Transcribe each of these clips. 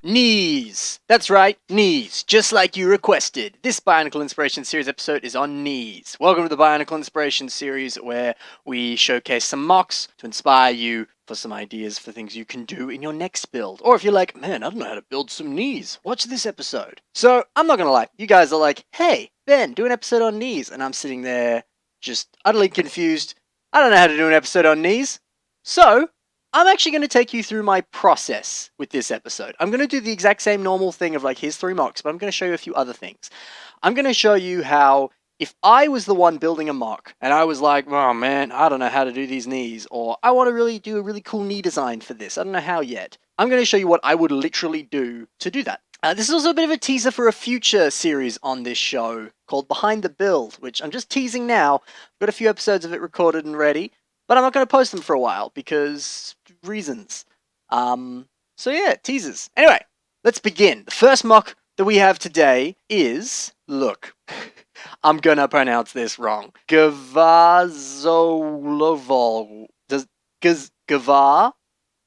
Knees! That's right, knees, just like you requested. This Bionicle Inspiration Series episode is on knees. Welcome to the Bionicle Inspiration Series, where we showcase some mocks to inspire you for some ideas for things you can do in your next build. Or if you're like, man, I don't know how to build some knees, watch this episode. So, I'm not gonna lie, you guys are like, hey, Ben, do an episode on knees. And I'm sitting there just utterly confused. I don't know how to do an episode on knees. So, I'm actually going to take you through my process with this episode. I'm going to do the exact same normal thing of like, here's 3 mocks, but I'm going to show you a few other things. I'm going to show you how, if I was the one building a mock and I was like, oh man, I don't know how to do these knees, or I want to really do a really cool knee design for this, I don't know how yet. I'm going to show you what I would literally do to do that. This is also a bit of a teaser for a future series on this show called Behind the Build, which I'm just teasing now. I've got a few episodes of it recorded and ready, but I'm not going to post them for a while because reasons. So yeah, teasers. Anyway, let's begin. The first mock that we have today is, look, I'm gonna pronounce this wrong. Gavazolovol. Gavar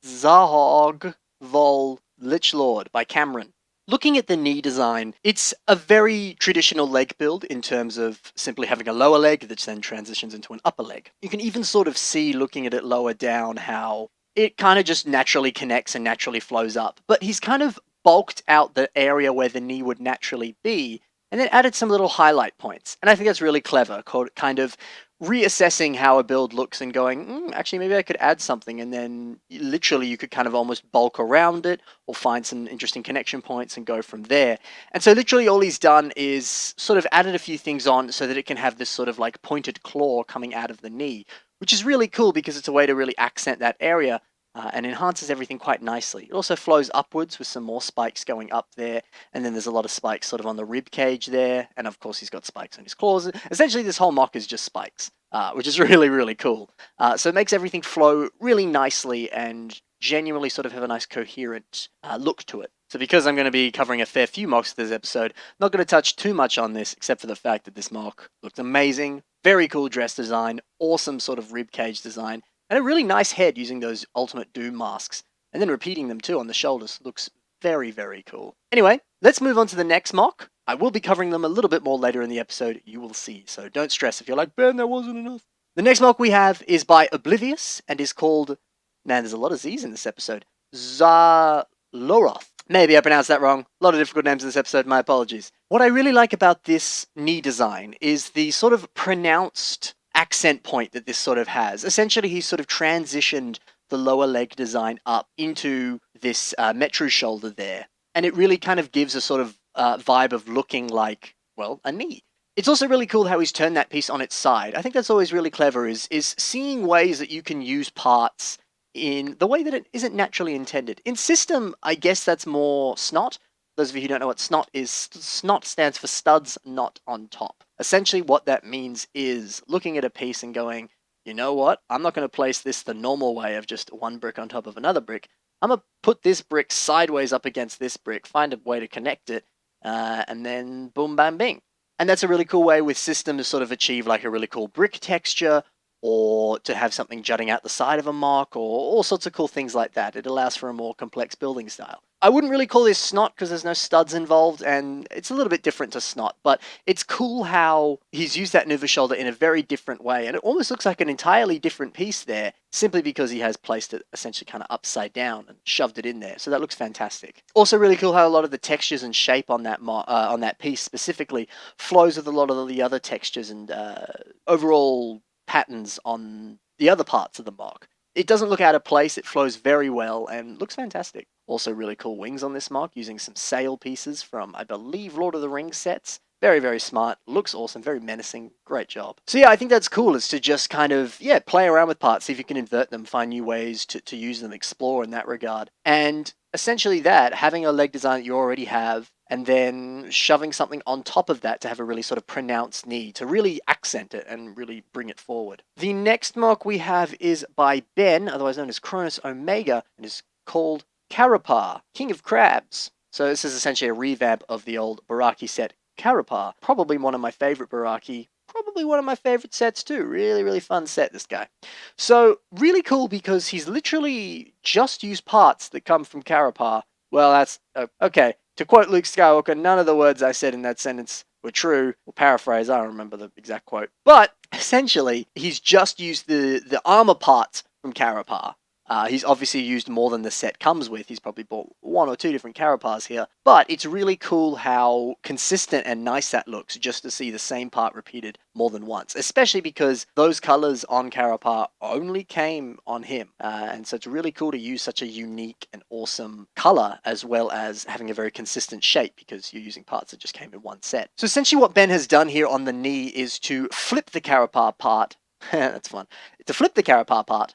Zahog Vol Lich Lord by Cameron. Looking at the knee design, it's a very traditional leg build in terms of simply having a lower leg that then transitions into an upper leg. You can even sort of see, looking at it lower down, how it kind of just naturally connects and naturally flows up. But he's kind of bulked out the area where the knee would naturally be and then added some little highlight points. And I think that's really clever, kind of reassessing how a build looks and going, actually, maybe I could add something. And then literally you could kind of almost bulk around it or find some interesting connection points and go from there. And so literally all he's done is sort of added a few things on so that it can have this sort of like pointed claw coming out of the knee, which is really cool because it's a way to really accent that area. And enhances everything quite nicely. It also flows upwards with some more spikes going up there, and then there's a lot of spikes sort of on the rib cage there, and of course he's got spikes on his claws. Essentially, this whole mock is just spikes, which is really, really cool. So it makes everything flow really nicely and genuinely sort of have a nice coherent look to it. So because I'm going to be covering a fair few mocks this episode, not going to touch too much on this, except for the fact that this mock looks amazing, very cool dress design, awesome sort of rib cage design, and a really nice head using those Ultimate Doom masks. And then repeating them too on the shoulders looks very, very cool. Anyway, let's move on to the next mock. I will be covering them a little bit more later in the episode, you will see. So don't stress if you're like, Ben, there wasn't enough. The next mock we have is by Oblivious and is called, man, there's a lot of Z's in this episode, Zaloroth. Maybe I pronounced that wrong. A lot of difficult names in this episode, my apologies. What I really like about this knee design is the sort of pronounced accent point that this sort of has. Essentially, he's sort of transitioned the lower leg design up into this metro shoulder there. And it really kind of gives a sort of vibe of looking like, well, a knee. It's also really cool how he's turned that piece on its side. I think that's always really clever, is seeing ways that you can use parts in the way that it isn't naturally intended. In system, I guess that's more snot. Those of you who don't know what snot is, snot stands for studs not on top. Essentially what that means is looking at a piece and going, you know what, I'm not going to place this the normal way of just one brick on top of another brick. I'm going to put this brick sideways up against this brick, find a way to connect it, and then boom, bam, bing. And that's a really cool way with system to sort of achieve like a really cool brick texture, or to have something jutting out the side of a mock, or all sorts of cool things like that. It allows for a more complex building style. I wouldn't really call this snot because there's no studs involved, and it's a little bit different to snot, but it's cool how he's used that Nuva shoulder in a very different way, and it almost looks like an entirely different piece there, simply because he has placed it essentially kind of upside down and shoved it in there, so that looks fantastic. Also really cool how a lot of the textures and shape on that piece specifically flows with a lot of the other textures and overall patterns on the other parts of the mock. It doesn't look out of place, it flows very well and looks fantastic. Also really cool wings on this mock, using some sail pieces from, I believe, Lord of the Rings sets. Very, very smart, looks awesome, very menacing, great job. So yeah, I think that's cool, is to just kind of, play around with parts, see if you can invert them, find new ways to use them, explore in that regard. And essentially that, having a leg design that you already have, and then shoving something on top of that to have a really sort of pronounced knee, to really accent it and really bring it forward. The next mock we have is by Ben, otherwise known as Cronus Omega, and is called Carapaw, King of Crabs. So this is essentially a revamp of the old Baraki set Carapaw. Probably one of my favorite Baraki. Probably one of my favorite sets too. Really, really fun set, this guy. So, really cool because he's literally just used parts that come from Carapaw Well, that's okay. To quote Luke Skywalker, none of the words I said in that sentence were true. Or paraphrase, I don't remember the exact quote. But essentially, he's just used the armor parts from Carapaw. He's obviously used more than the set comes with. He's probably bought one or two different Carapaws here. But it's really cool how consistent and nice that looks just to see the same part repeated more than once. Especially because those colors on Carapaw only came on him. And so it's really cool to use such a unique and awesome color as well as having a very consistent shape because you're using parts that just came in one set. So essentially what Ben has done here on the knee is to flip the Carapaw part. That's fun. To flip the Carapaw part.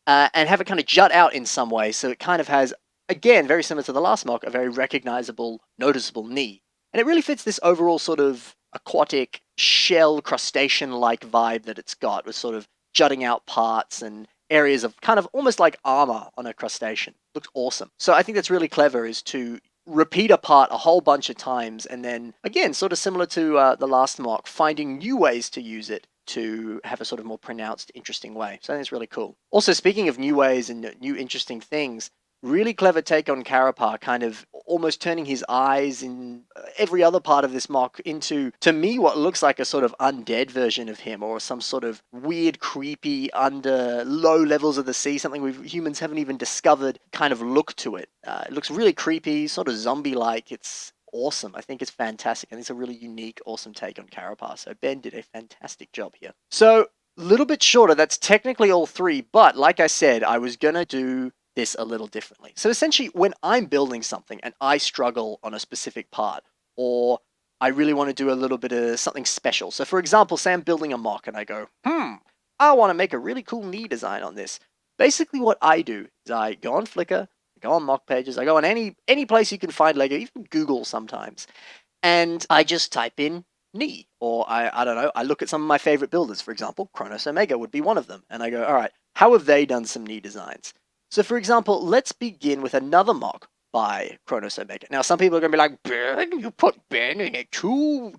And have it kind of jut out in some way, so it kind of has, again, very similar to the last mock, a very recognizable, noticeable knee. And it really fits this overall sort of aquatic, shell, crustacean-like vibe that it's got, with sort of jutting out parts and areas of kind of almost like armor on a crustacean. Looks awesome. So I think that's really clever, is to repeat a part a whole bunch of times, and then, again, sort of similar to the last mock, finding new ways to use it to have a sort of more pronounced, interesting way. So I think it's really cool. Also, speaking of new ways and new interesting things, really clever take on Carapaw, kind of almost turning his eyes in every other part of this mock into, to me, what looks like a sort of undead version of him, or some sort of weird, creepy, under low levels of the sea, something we humans haven't even discovered kind of look to it. It looks really creepy, sort of zombie-like. It's awesome. I think it's fantastic. I think it's a really unique, awesome take on Carapaw. So Ben did a fantastic job here. So, a little bit shorter. That's technically all three, but like I said, I was going to do this a little differently. So essentially, when I'm building something and I struggle on a specific part, or I really want to do a little bit of something special. So for example, say I'm building a mock and I go, I want to make a really cool knee design on this. Basically what I do is I go on Flickr, I go on mock pages, I go on any place you can find Lego, even Google sometimes, and I just type in knee, or I don't know, I look at some of my favorite builders. For example, Kronos Omega would be one of them, and I go, all right, how have they done some knee designs? So for example, let's begin with another mock by Kronos Omega. Now some people are going to be like, Ben, you put Ben in two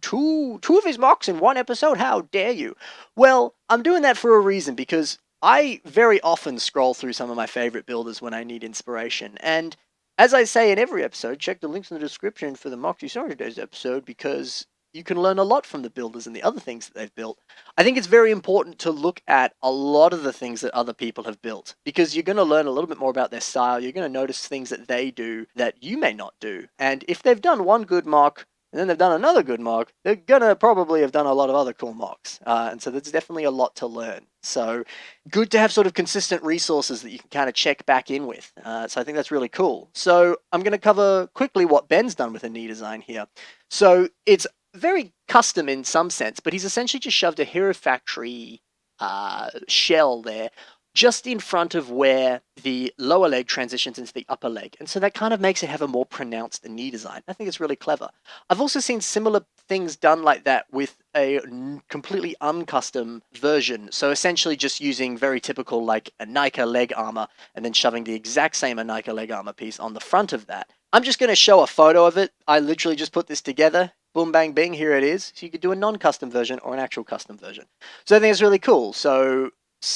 of his mocks in one episode, how dare you? Well, I'm doing that for a reason, because I very often scroll through some of my favorite builders when I need inspiration, and as I say in every episode, check the links in the description for the mock you saw in today's episode, because you can learn a lot from the builders and the other things that they've built. I think it's very important to look at a lot of the things that other people have built, because you're going to learn a little bit more about their style. You're going to notice things that they do that you may not do. And if they've done one good mock and then they've done another good mock, they're going to probably have done a lot of other cool mocks. And so there's definitely a lot to learn. So good to have sort of consistent resources that you can kind of check back in with. So I think that's really cool. So I'm going to cover quickly what Ben's done with a knee design here. So it's very custom in some sense, but he's essentially just shoved a Hero Factory shell there just in front of where the lower leg transitions into the upper leg. And so that kind of makes it have a more pronounced knee design. I think it's really clever. I've also seen similar things done like that with a completely uncustom version. So essentially just using very typical like a Nika leg armor and then shoving the exact same Nika leg armor piece on the front of that. I'm just going to show a photo of it. I literally just put this together. Boom, bang, bing, here it is. So you could do a non-custom version or an actual custom version. So I think it's really cool. So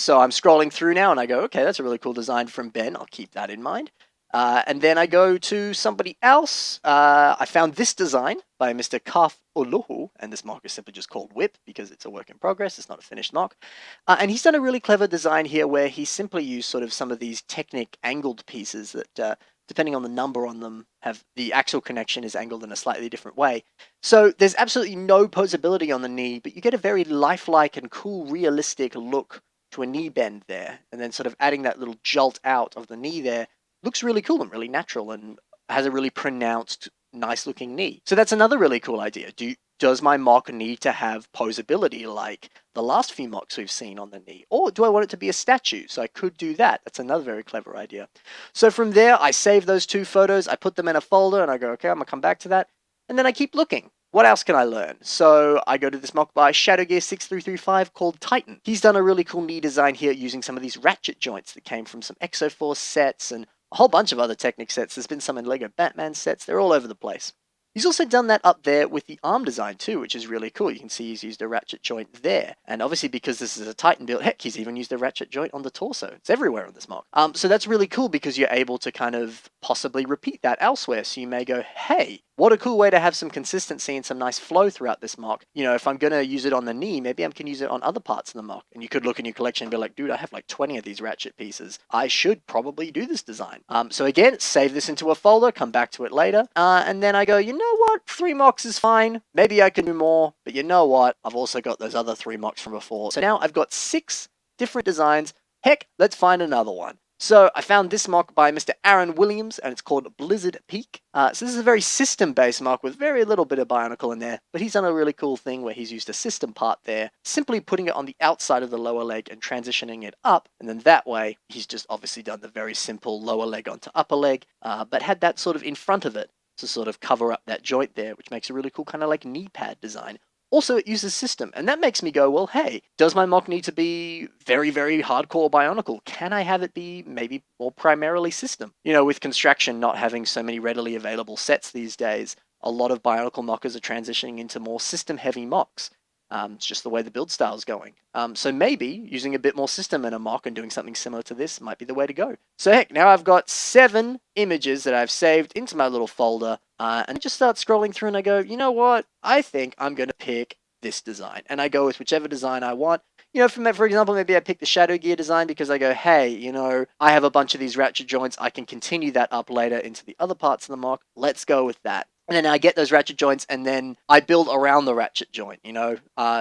I'm scrolling through now and I go, okay, that's a really cool design from Ben. I'll keep that in mind. And then I go to somebody else. I found this design by Mr. Kaf Uluhu, and this mock is simply just called Whip because it's a work in progress. It's not a finished mock. And he's done a really clever design here where he simply used sort of some of these Technic angled pieces that, depending on the number on them, have the axle connection is angled in a slightly different way. So there's absolutely no posability on the knee, but you get a very lifelike and cool, realistic look to a knee bend there. And then sort of adding that little jolt out of the knee there looks really cool and really natural and has a really pronounced, nice looking knee. So that's another really cool idea. Does my mock need to have posability like the last few mocks we've seen on the knee? Or do I want it to be a statue? So I could do that. That's another very clever idea. So from there, I save those two photos, I put them in a folder, and I go, okay, I'm going to come back to that. And then I keep looking. What else can I learn? So I go to this mock by ShadowGear6335 called Titan. He's done a really cool knee design here using some of these ratchet joints that came from some Exoforce sets and a whole bunch of other Technic sets. There's been some in Lego Batman sets. They're all over the place. He's also done that up there with the arm design too, which is really cool. You can see he's used a ratchet joint there. And obviously because this is a Titan build, heck, he's even used a ratchet joint on the torso. It's everywhere on this mock. So that's really cool because you're able to kind of possibly repeat that elsewhere. So you may go, hey, what a cool way to have some consistency and some nice flow throughout this mock. You know, if I'm going to use it on the knee, maybe I can use it on other parts of the mock. And you could look in your collection and be like, dude, I have like 20 of these ratchet pieces. I should probably do this design. So again, save this into a folder, come back to it later. And then I go, you know what? 3 mocks is fine. Maybe I can do more. But you know what? I've also got those other 3 mocks from before. So now I've got 6 different designs. Heck, let's find another one. So I found this mock by Mr. Aaron Williams, and it's called Blizzard Peak. So this is a very system-based mock with very little bit of Bionicle in there, but he's done a really cool thing where he's used a system part there, simply putting it on the outside of the lower leg and transitioning it up, and then that way he's just obviously done the very simple lower leg onto upper leg, but had that sort of in front of it to sort of cover up that joint there, which makes a really cool kind of like knee pad design. Also, it uses system, and that makes me go, well, hey, does my mock need to be very, very hardcore Bionicle? Can I have it be maybe more primarily system? You know, with Construction not having so many readily available sets these days, a lot of Bionicle mockers are transitioning into more system-heavy mocks. It's just the way the build style is going. So maybe using a bit more system in a mock and doing something similar to this might be the way to go. So heck, now I've got 7 images that I've saved into my little folder, and I just start scrolling through and I go, you know what? I think I'm going to pick this design. And I go with whichever design I want. You know, for example, maybe I pick the Shadow Gear design because I go, hey, you know, I have a bunch of these ratchet joints. I can continue that up later into the other parts of the mock. Let's go with that. And then I get those ratchet joints, and then I build around the ratchet joint, you know.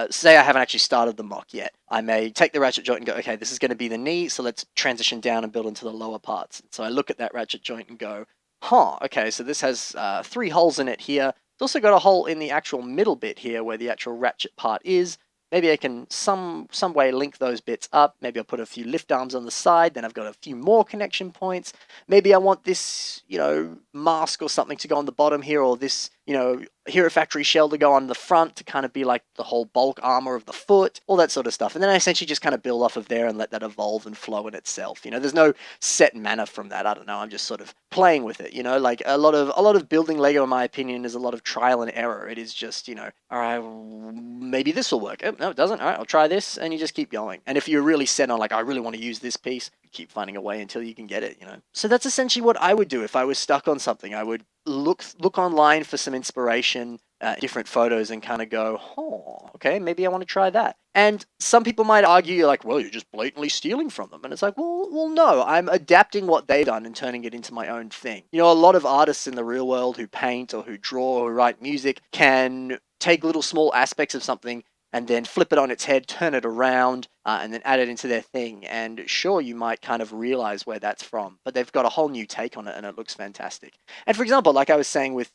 Say I haven't actually started the mock yet. I may take the ratchet joint and go, okay, this is going to be the knee, so let's transition down and build into the lower parts. So I look at that ratchet joint and go, okay, so this has 3 holes in it here. It's also got a hole in the actual middle bit here where the actual ratchet part is. Maybe I can some way link those bits up. Maybe I'll put a few lift arms on the side. Then I've got a few more connection points. Maybe I want this, you know, mask or something to go on the bottom here, or this, you know, Hero Factory shell to go on the front to kind of be like the whole bulk armor of the foot, all that sort of stuff. And then I essentially just kind of build off of there and let that evolve and flow in itself. You know, there's no set manner from that. I don't know. I'm just sort of playing with it. You know, like a lot of building Lego, in my opinion, is a lot of trial and error. It is just, you know, all right, maybe this will work. Oh, no, it doesn't. All right, I'll try this, and you just keep going. And if you're really set on like, I really want to use this piece, you keep finding a way until you can get it. You know. So that's essentially what I would do if I was stuck on something. I would look online for some inspiration, different photos, and kind of go, oh, okay, maybe I want to try that. And some people might argue, like, well, you're just blatantly stealing from them. And it's like, well, no, I'm adapting what they've done and turning it into my own thing. You know, a lot of artists in the real world who paint or who draw or who write music can take little small aspects of something and then flip it on its head, turn it around, and then add it into their thing. And sure, you might kind of realize where that's from, but they've got a whole new take on it, and it looks fantastic. And for example, like I was saying with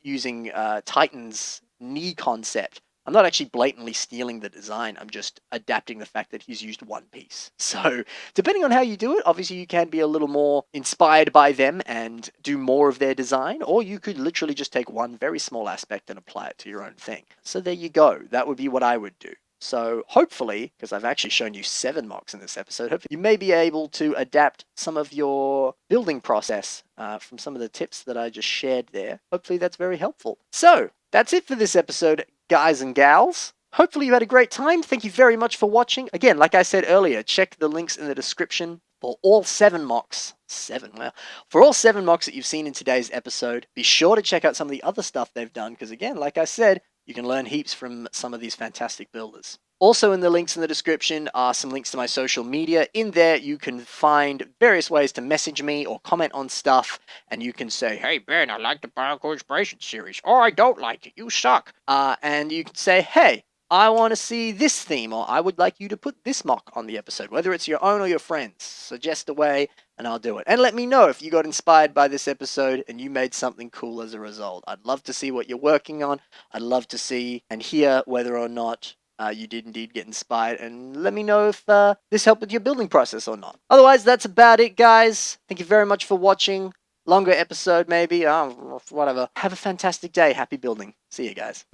using Titan's knee concept, I'm not actually blatantly stealing the design. I'm just adapting the fact that he's used one piece. So depending on how you do it, obviously you can be a little more inspired by them and do more of their design, or you could literally just take one very small aspect and apply it to your own thing. So there you go. That would be what I would do. So hopefully, because I've actually shown you 7 mocks in this episode, hopefully you may be able to adapt some of your building process from some of the tips that I just shared there. Hopefully that's very helpful. So that's it for this episode, guys and gals. Hopefully you had a great time. Thank you very much for watching. Again, like I said earlier, check the links in the description for all 7 mocks. 7, well, for all 7 mocks that you've seen in today's episode. Be sure to check out some of the other stuff they've done, because again, like I said, you can learn heaps from some of these fantastic builders. Also in the links in the description are some links to my social media. In there you can find various ways to message me or comment on stuff, and you can say, hey Ben, I like the Bionicle Inspiration series, or I don't like it, you suck. And you can say, hey, I want to see this theme, or I would like you to put this mock on the episode, whether it's your own or your friends. Suggest a way, and I'll do it. And let me know if you got inspired by this episode and you made something cool as a result. I'd love to see what you're working on. I'd love to see and hear whether or not you did indeed get inspired, and let me know if this helped with your building process or not. Otherwise, that's about it, guys. Thank you very much for watching. Longer episode, maybe. Whatever. Have a fantastic day. Happy building. See you guys.